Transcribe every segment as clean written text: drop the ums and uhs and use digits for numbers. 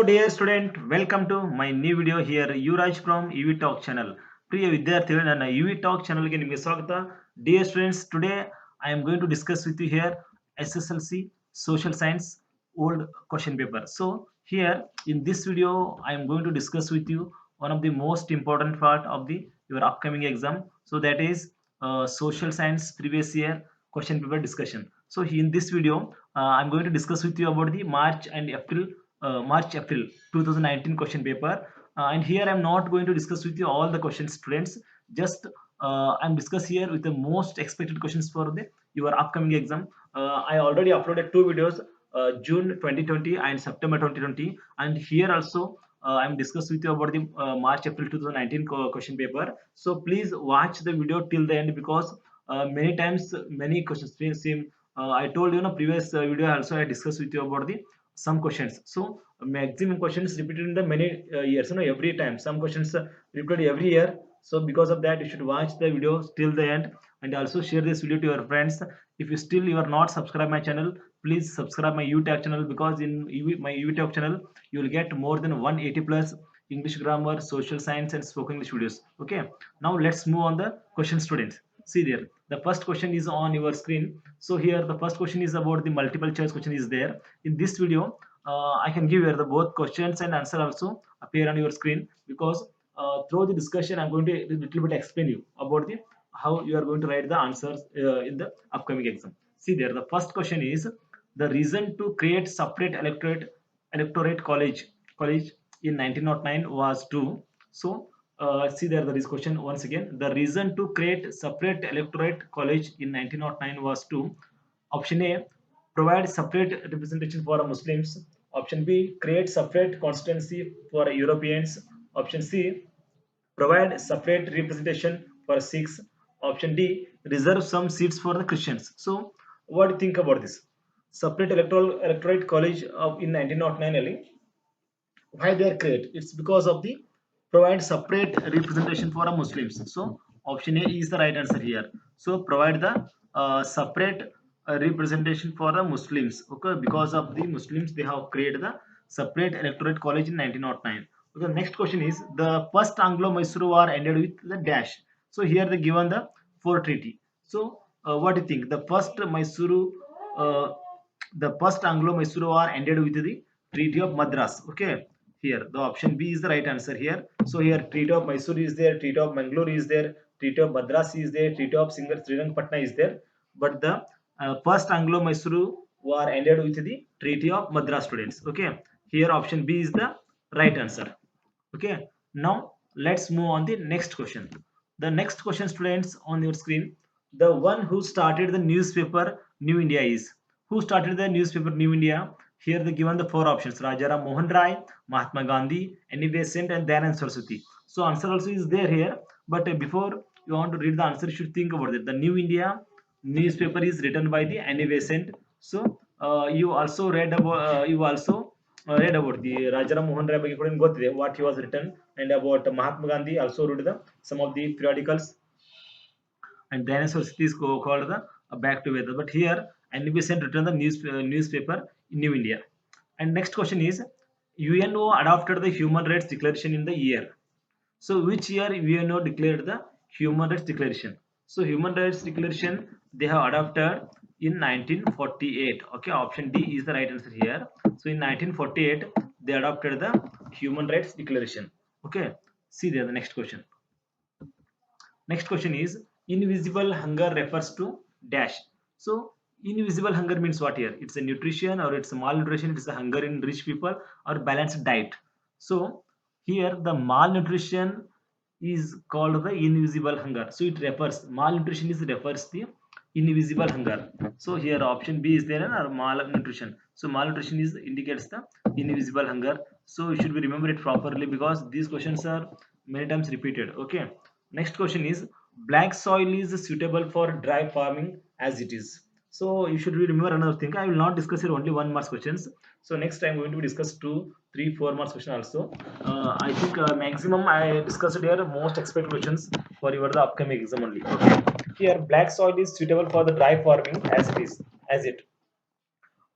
dear student, welcome to my new video here. Yuvraj from UV Talk channel. ಪ್ರಿಯ ವಿದ್ಯಾರ್ಥಿಗಳು ನನ್ನ UV Talk channel ಗೆ ನಿಮಗೆ ಸ್ವಾಗತ. Dear students, today I am going to discuss with you here SSLC Social Science old question paper. So here in this video I am going to discuss with you one of the most important part of the your upcoming exam. So that is Social Science previous year question paper discussion. So in this video I'm going to discuss with you about the March April 2019 question paper, and here I'm not going to discuss with you all the questions, students. Just I'm discuss here with the most expected questions for the your upcoming exam. I already uploaded two videos, June 2020 and September 2020, and here also I'm discuss with you about the March April 2019 question paper. So please watch the video till the end, because many times many questions seem I told you in a previous video also I discussed with you about the some questions. So maximum questions repeated in the many years, every time some questions repeated every year. So because of that, you should watch the video till the end, and also share this video to your friends. If you are not subscribed my channel, please subscribe my YouTube channel, because in my YouTube channel you will get more than 180 plus English grammar, social science and spoken English videos. Okay, now let's move on the question, students. See there, the first question is on your screen. So here the first question is about the multiple choice question is there. In this video I can give here the both questions and answer also appear on your screen, because through the discussion I'm going to a little bit explain you about the how you are going to write the answers in the upcoming exam. See there, the first question is the reason to create separate electorate college in 1909 was to. So see there is question once again. The reason to create separate electorate college in 1909 was to: option A, provide separate representation for Muslims; option B, create separate constituency for Europeans; option C, provide separate representation for Sikhs; option D, reserve some seats for the Christians. So what do you think about this separate electorate college of in 1909 only? Why they are created? It's because of the provide separate representation for Muslims. So option A is the right answer here. So provide the separate representation for the Muslims. Okay, because of the Muslims they have created the separate electorate college in 1909. Okay, next question is the first Anglo-Mysore war ended with the dash. So here they given the four treaty. So what do you think? Uh, the first Anglo-Mysore war ended with the Treaty of Madras. Okay, here the option B is the right answer here. So here Treaty of Mysore is there, Treaty of Mangalore is there, Treaty of Madras is there, Treaty of Srirangapatna is there, but the first Anglo-Mysore war ended with the Treaty of Madras, students. Okay, here option B is the right answer. Okay, now let's move on the next question. The next question, students, on your screen: the one who started the newspaper New India is. Who started the newspaper New India? Here they given the four options: Rajaram Mohan Rai, Mahatma Gandhi, Annie Besant and Dayanand Saraswati. So answer also is there here, but before you want to read the answer, you should think about it. The New India newspaper is written by the Annie Besant. So you also read about the Rajaram Mohan Rai ಬಗ್ಗೆ ಕೂಡ ನಿಮ್ಗೆ ಗೊತ್ತಿದೆ what he was written, and about Mahatma Gandhi also wrote the some of the periodicals, and Dayanand Saraswati is called the back together. But here NBC written the newspaper in New India. And next question is UNO adopted the Human Rights Declaration in the year. So which year UNO declared the Human Rights Declaration? So Human Rights Declaration they have adopted in 1948. Okay, option D is the right answer here. So in 1948 they adopted the Human Rights Declaration. Okay, see there the next question. Next question is invisible hunger refers to dash. So invisible hunger means what here? It's a nutrition, or it's a malnutrition, it's a hunger in rich people, or balanced diet. So here the malnutrition is called the invisible hunger. So it refers, malnutrition is refers the invisible hunger. So here option B is there, or malnutrition. So malnutrition is indicates the invisible hunger. So you should be remember it properly, because these questions are many times repeated. Okay, next question is black soil is suitable for dry farming as it is. So you should remember another thing. I will not discuss here only 1 mark questions. So next time going to discuss 2, 3, 4 marks question also. I think maximum I discussed here most expected questions for your the upcoming exam only. Okay. Here black soil is suitable for the dry farming as it is.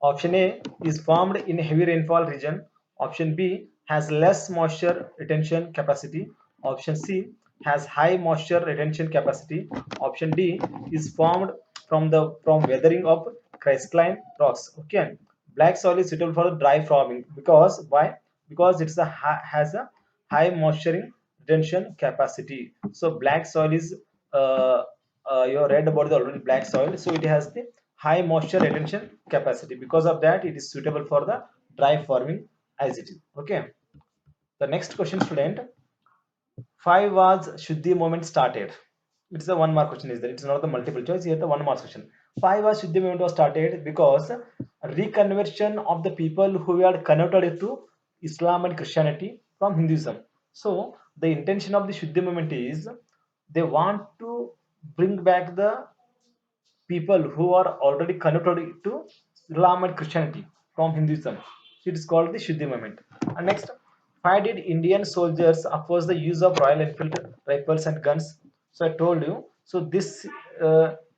Option A is formed in heavy rainfall region. Option B has less moisture retention capacity. Option C has high moisture retention capacity. Option D is formed from weathering of crystalline rocks. Okay, black soil is suitable for dry farming because why? Because has a high moisture retention capacity. So black soil is you read about the already black soil, so it has the high moisture retention capacity. Because of that, it is suitable for the dry farming as it is. Okay. The next question, student. Why was Shuddhi movement started? It's a one mark question, is that it's not the multiple choice. Here the one mark question. Why was Shuddhi movement was started? Because reconversion of the people who had converted to Islam and Christianity from Hinduism. So the intention of the Shuddhi movement is they want to bring back the people who are already converted to Islam and Christianity from Hinduism. It is called the Shuddhi movement. And next, why did Indian soldiers oppose the use of Royal Enfield rifles and guns? So I told you. So this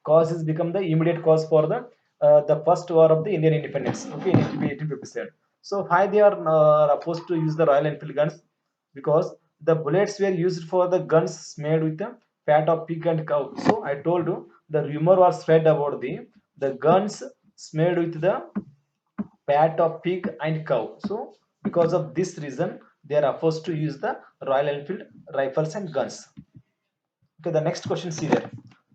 cause has become the immediate cause for the first war of the Indian independence. Okay, in 1857. So why they are opposed to use the Royal Enfield guns? Because the bullets were used for the guns made with the fat of pig and cow. So I told you the rumor was spread about the guns made with the fat of pig and cow. So because of this reason, they are opposed to use the Royal Enfield rifles and guns. Okay, the next question, see there.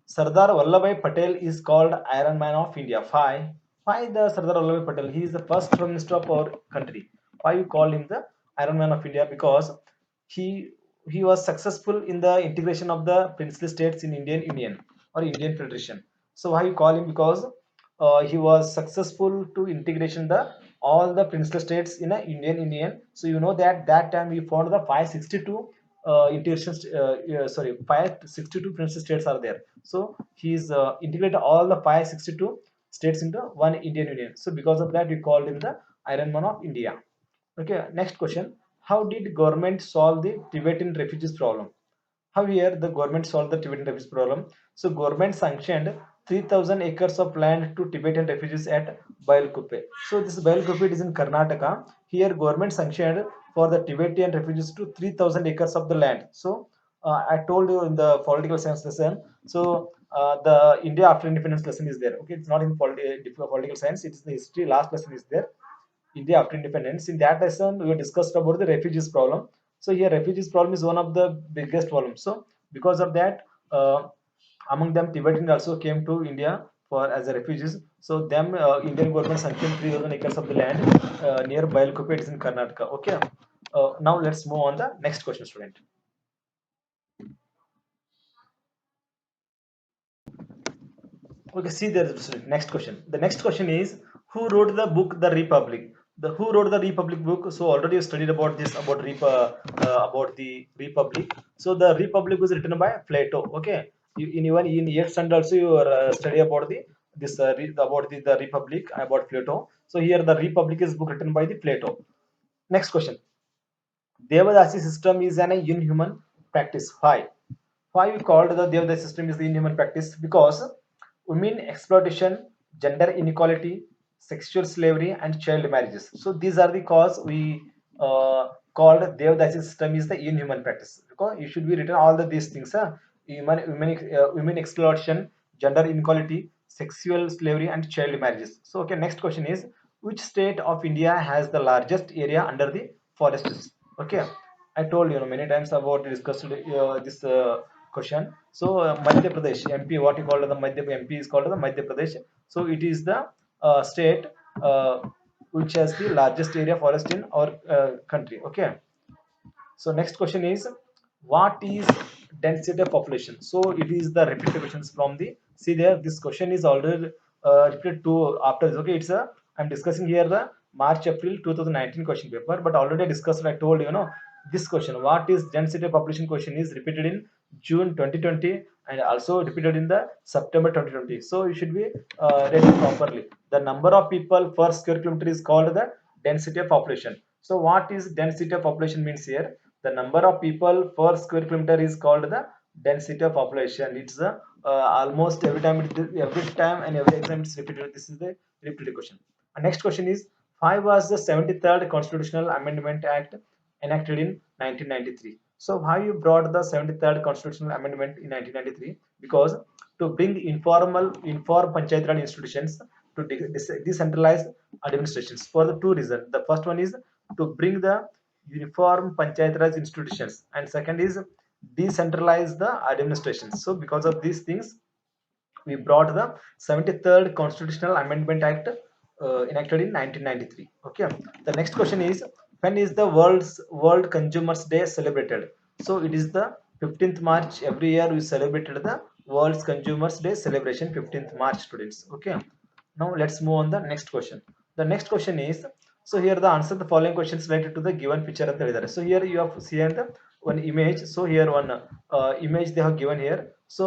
Sardar Vallabhbhai Patel is called Iron Man of India. Why? Why the Sardar Vallabhbhai Patel? He is the first Prime Minister of our country. Why you call him the Iron Man of India? Because he he was successful in the integration of the princely states in Indian Union or Indian Federation. So why you call him? Because he was successful to integration the all the princely states in a Indian Union. So you know that that time we found the 562 integrations. Sorry, 562 princely states are there. So he's integrated all the 562 states into one Indian Union. So because of that, we called him the Iron Man of India. Okay, next question. How did government solve the Tibetan refugees problem? How here the government solved the Tibetan refugees problem? So government sanctioned 3,000 acres of land to Tibetan refugees at Bailkuppe. So this Bailkuppe is in Karnataka. Here government sanctioned for the Tibetan refugees to 3,000 acres of the land. So I told you in the political science lesson. So the India after independence lesson is there. Okay, it's not in political science. It's the history last lesson is there. India after independence. In that lesson, we discussed about the refugees problem. So here, refugees problem is one of the biggest problems. So because of that, among them, Tibetan also came to India for as a refugees. So them Indian government sanctioned 3,000 acres of the land near Bailkuppe, it is in Karnataka. Okay. Now let's move on the next question, student. Okay, see there. Next question. The next question is who wrote the book The Republic? The who wrote the Republic book? So already you studied about this about the Republic. So the Republic was written by Plato. Okay, in even in 8th standard also you study about the Republic about Plato. So here the Republic is book written by the Plato. Next question. Devadasi system is an inhuman practice. Why? Why we called the Devadasi system is the inhuman practice? Because women exploitation, gender inequality, sexual slavery, and child marriages. So these are the cause we called Devadasi system is the inhuman practice. Because you should be written all these things. Women exploitation, gender inequality, sexual slavery, and child marriages. So okay, next question is which state of India has the largest area under the forests? Okay, I told you know many times about discussed this question. So Madhya Pradesh MP, what you call the Madhya MP is called the Madhya Pradesh. So it is the state which has the largest area forest in our country. Okay. So next question is what is density of population? So it is the repeated questions from the see there. This question is already repeated to after this. Okay, it's a I'm discussing here the March April 2019 question paper, but already discussed. I told you know this question. What is density of population question is repeated in June 2020 and also repeated in the September 2020. So you should be ready properly. The number of people per square kilometer is called the density of population. So what is density of population means here? The number of people per square kilometer is called the density of population. It's almost every time and every exam it's repeated. This is the repeated question. And next question is Five was the 73rd Constitutional Amendment Act enacted in 1993. So why you brought the 73rd Constitutional Amendment in 1993? Because to bring informed Panchayat Raj institutions to decentralize administrations for the two reasons. The first one is to bring the uniform Panchayat Raj institutions, and second is decentralize the administrations. So because of these things, we brought the 73rd Constitutional Amendment Act enacted in 1993. Okay. The next question is, when is the World Consumers Day celebrated? So it is the 15th March. Every year we celebrated the World's Consumers Day celebration 15th March, students. Okay. Now let's move on the next question. The next question is, so here the answer the following questions related to the given picture and the weather. So here you have seen the one image. So here one image they have given here. So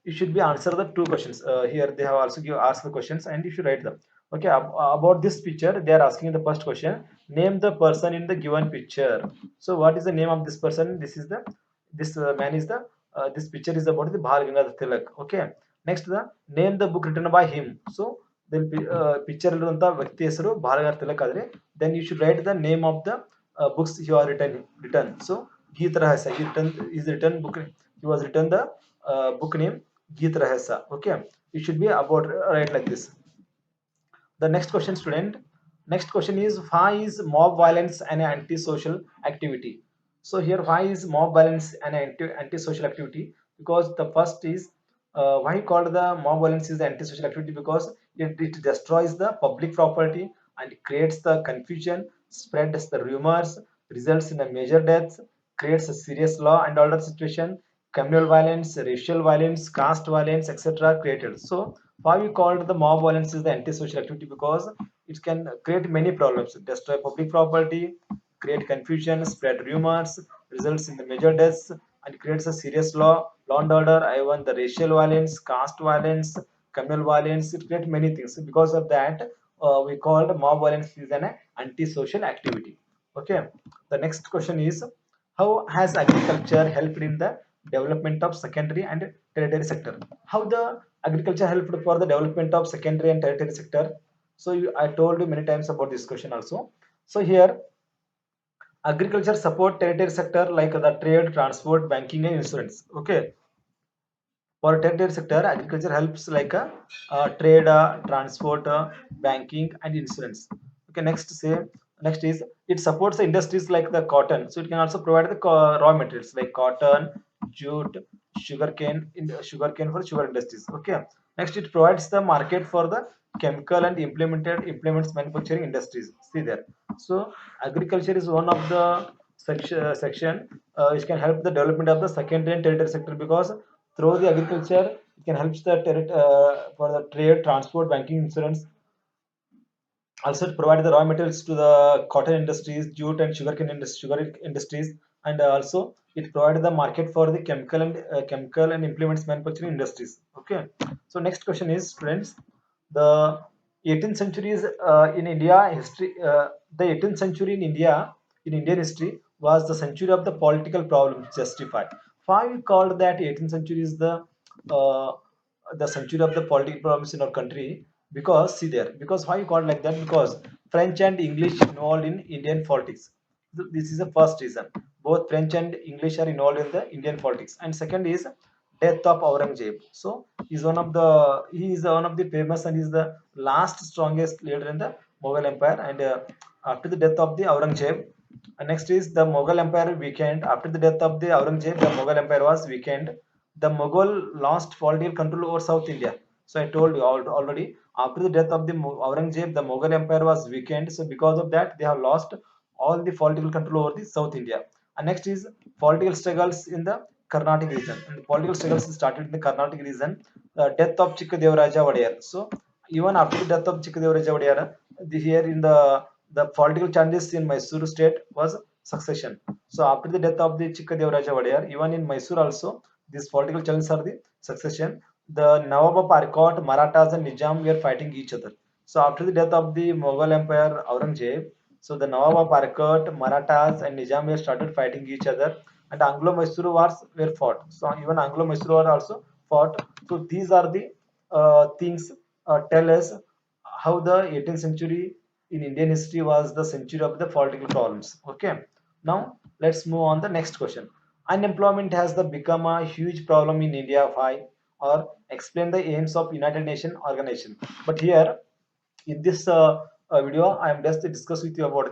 you should be answer the two questions. Here they have also asked the questions and you should write them. Okay, about this picture, they are asking the first question. Name the person in the given picture. So what is the name of this person? This is the man is the this picture is about the Bhal Gangadhar Tilak. Okay. Next the name the book written by him. So the picture ಇರುವಂತ ವ್ಯಕ್ತಿ ಹೆಸರು ಬಾಲಗಂಗಾಧರ ತಿಲಕ್ ಆದ್ರೆ then you should write the name of the books he has written. So Geet Rahasya, he written book, he was written the book name Geet Rahasya. Okay, it should be about right like this. The next question, student. Next question is, why is mob violence an antisocial activity? So here, why is mob violence an antisocial activity? Because the first is, why called the mob violence is the antisocial activity? Because it destroys the public property and creates the confusion, spreads the rumors, results in a major deaths, creates a serious law and order situation, communal violence, racial violence, caste violence, etc. created. So why we called the mob violence is the antisocial activity? Because it can create many problems, destroy public property, create confusion, spread rumors, results in the major deaths, and creates a serious law and order, even the racial violence, caste violence, communal violence. It creates many things. Because of that, we called mob violence is an antisocial activity. Okay. The next question is, how has agriculture helped in the development of secondary and tertiary sector? How the agriculture helped for the development of secondary and tertiary sector? So I told you many times about this question also. So here, agriculture support tertiary sector like the trade, transport, banking, and insurance. Okay, for tertiary sector, agriculture helps like a trade, transport, banking, and insurance. Okay, next is it supports the industries like the cotton. So it can also provide the raw materials like cotton, jute, sugarcane for sugar industries. Okay. Next, it provides the market for the chemical and implements manufacturing industries. See there. So agriculture is one of the section which can help the development of the secondary and tertiary sector, because through the agriculture it can help the for the trade, transport, banking, insurance. Also it provide the raw materials to the cotton industries, jute and sugar industries, and also it provided the market for the chemical and implements manufacturing industries. Okay. So next question is, students, the 18th century is in India history. The 18th century in Indian history was the century of the political problems justified. Why we called that 18th century is uh, the century of the political problems in our country? Because see there, because why you call like that? Because French and English involved in Indian politics. This is the first reason. Both French and English are involved in the Indian politics. And second is death of Aurangzeb. So he is one of the famous and is the last strongest leader in the Mughal Empire. And after the death of the Aurangzeb, next is the Mughal Empire weakened. After the death of the Aurangzeb, the Mughal Empire was weakened. The Mughal lost political control over South India. So I told you already. After the death of the Aurangzeb, the Mughal Empire was weakened. So because of that, they have lost all the political control over the South India. And next is political struggles in the Carnatic region. And the political struggles started in the Carnatic region. The death of Chikkadevaraja Wadiyar. So even after the death of Chikkadevaraja Wadiyar, here in the political changes in Mysore state was succession. So after the death of the Chikkadevaraja Wadiyar, even in Mysore also, these political challenges are the succession. The Nawab of Arcot, Marathas and Nizam were fighting each other. So after the death of the Mughal Empire Aurangzeb, so the Nawab of Arcot, Marathas and Nizam were started fighting each other, and Anglo-Mysore wars were fought. So even Anglo-Mysore war also fought. So these are the things tell us how the 18th century in Indian history was the century of the political problems. Okay, now let's move on the next question. Unemployment has the become a huge problem in India. Why? Or explain the aims of United Nations organization. But here in this video I am just discuss with you about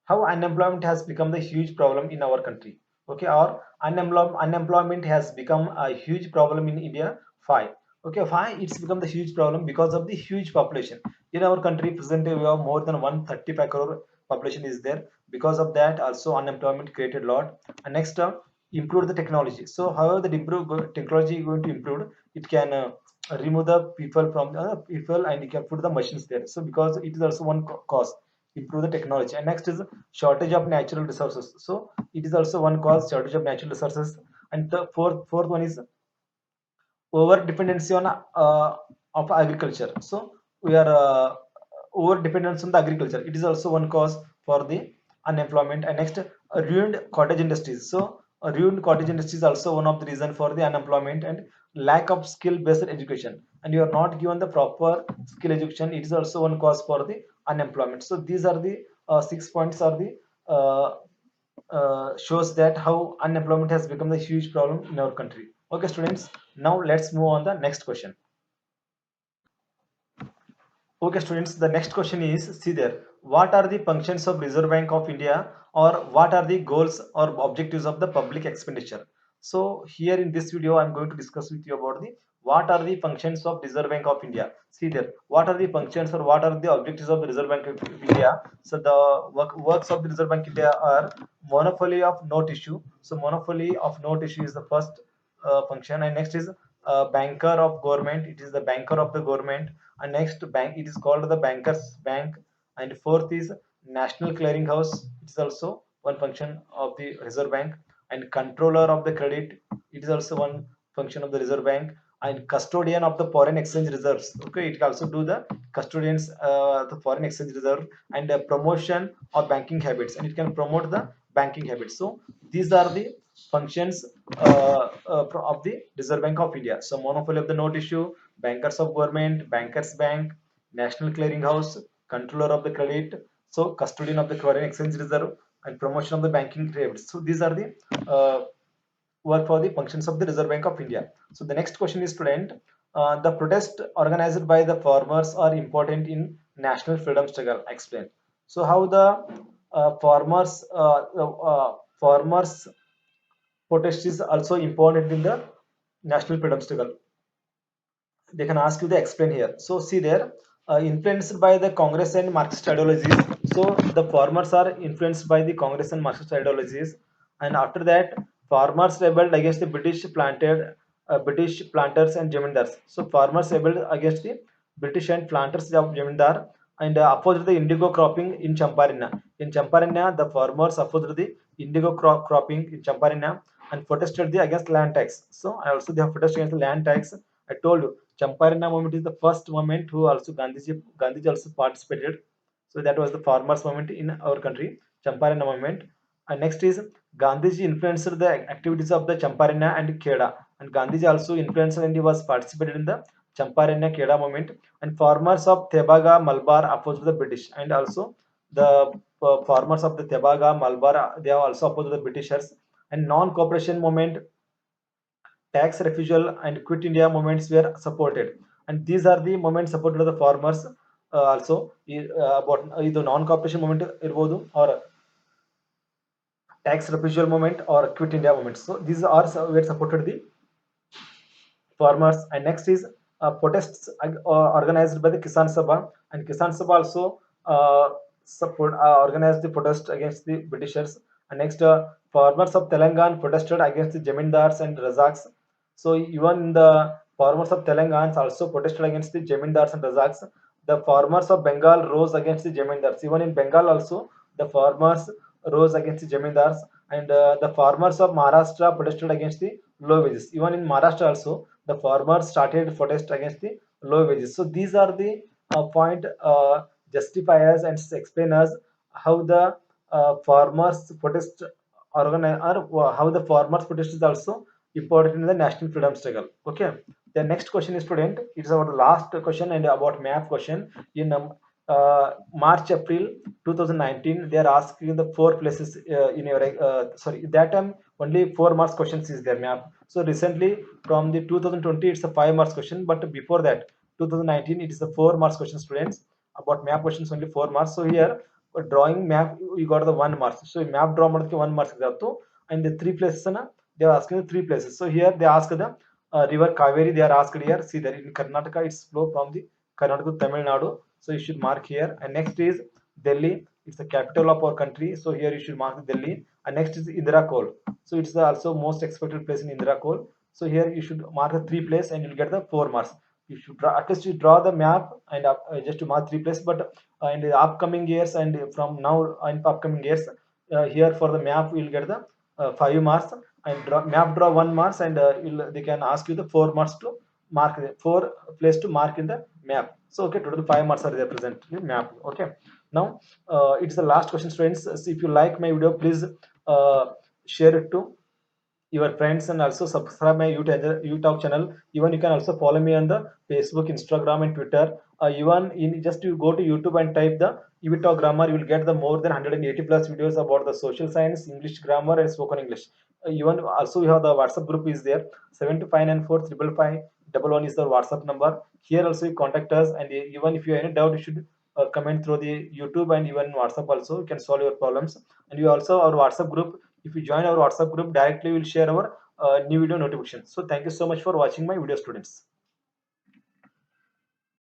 how unemployment has become the huge problem in our country. Okay, or unemployment has become a huge problem in India. Why? Okay, why it's become the huge problem? Because of the huge population in our country. Presently we have more than 135 crore population is there. Because of that also unemployment created a lot. And next improve the technology. So however the improve technology is going to improve, it can remove the people from the people and you can put the machines there. So because it is also one cause, improve the technology. And next is shortage of natural resources. So it is also one cause, shortage of natural resources. And the fourth one is over dependency on of agriculture. So we are over dependence on the agriculture. It is also one cause for the unemployment. And next ruined cottage industries. So ruined cottage industries also one of the reason for the unemployment. And lack of skill based education, and you are not given the proper skill education, it is also one cause for the unemployment. So these are the 6 points are the uh, shows that how unemployment has become a huge problem in our country. Okay, students, now let's move on the next question. Okay, students, the next question is, see there, what are the functions of Reserve Bank of India, or what are the goals or objectives of the public expenditure? So here in this video, I'm going to discuss with you about the what are the functions of Reserve Bank of India. See there, what are the functions or what are the objectives of the Reserve Bank of India? So the works of the Reserve Bank of India are monopoly of note issue. So monopoly of note issue is the first function. And next is banker of government. It is the banker of the government. And next bank, it is called the bankers bank. And fourth is national clearing house. It is also one function of the Reserve Bank. And controller of the credit, it is also one function of the Reserve Bank. And custodian of the foreign exchange reserves. Okay, it can also do the custodians the foreign exchange reserve. And promotion of banking habits, and it can promote the banking habits. So these are the functions of the Reserve Bank of India. So monopoly of the note issue, bankers of government, bankers bank, national clearing house, controller of the credit, so custodian of the foreign exchange reserve, and promotion of the banking habits. So these are the work for the functions of the Reserve Bank of India. So the next question is, student, the protest organized by the farmers are important in national freedom struggle. Explain. So how the farmers protest is also important in the national freedom struggle. They can ask you to explain here. So see there, influenced by the Congress and Marxist ideologies. So the farmers are influenced by the Congress and Marxist ideologies. And after that, farmers rebelled against the British planters and jamindars. So farmers rebelled against the British and planters of jamindar, and opposed the indigo cropping in Champaranna. In Champaranna, the farmers opposed the indigo cropping in Champaranna and protested against land tax. So I also they have protested against land tax. I told you Champaranna movement is the first movement who also Gandhiji also participated. So that was the farmers movement in our country, Champaranna movement. And next is Gandhiji influenced the activities of the Champaranna and Kheda. And Gandhiji also influenced and he was participated in the Champaranna Kheda movement. And farmers of Tebaga, Malabar opposed the British. And also the farmers of the Tebaga, Malabar, they have also opposed the Britishers. And non-cooperation movement, tax refusal, and quit India movements were supported. And these are the movements supported by the farmers. Also about either non-cooperation movement irbodu, or tax refusal movement, or quit India movement. So these are were supported the farmers. And next is protests organized by the Kisan Sabha. And Kisan Sabha also organized the protest against the Britishers. And next, farmers of Telangana protested against the Jamindars and Razaks. So even the farmers of Telangana also protested against the Jamindars and Razaks. The farmers of Bengal rose against the Jamindars. Even in Bengal also, the farmers rose against the Jamindars. And the farmers of Maharashtra protested against the low wages. Even in Maharashtra also, the farmers started protest against the low wages. So these are the point justifiers and explainers how the farmers protest organize, or how the farmers protest is also important in the national freedom struggle. Okay. The next question is, student, it's our last question and about math question in March, April 2019, they are asking the four places in your sorry, that time only 4 marks questions is there map. So recently from the 2020 it's a 5 marks question, but before that 2019 it is the 4 marks question students. About map questions only 4 marks. So here drawing map you got the 1 mark. So map draw ಮಾಡೋದಕ್ಕೆ 1 mark ಇದಾಯ್ತು. And the three places they are asking the three places. So here they ask the river Kaveri, they are asked here. See there in Karnataka it's flow from the Karnataka to Tamil Nadu. So you should mark here. And next is Delhi. It's the capital of our country. So here you should mark Delhi. And next is Indira Call. So it's the also most expected place in Indira Call. So here you should mark the three place and you'll get the 4 marks. You should draw, at least you draw the map and just to mark three place. But in the upcoming years and from now in upcoming years, here for the map you'll get the 5 marks, and map draw 1 marks, and they can ask you the 4 marks to mark the four place to mark in the map. So okay, total 5 marks are represented in map. Okay, now it's the last question students. So if you like my video, please share it to your friends and also subscribe my YouTube channel. Even you can also follow me on the Facebook, Instagram, and Twitter. Even in just you go to YouTube and type the UTalk grammar, you will get the more than 180 plus videos about the social science, English grammar, and spoken English. Even also we have the WhatsApp group is there. 72594 555 is the WhatsApp number. Here also you contact us, and even if you have any doubt, you should comment through the YouTube and even WhatsApp also. You can solve your problems. And we also our WhatsApp group. If you join our WhatsApp group directly, we'll share our new video notification. So thank you so much for watching my video students.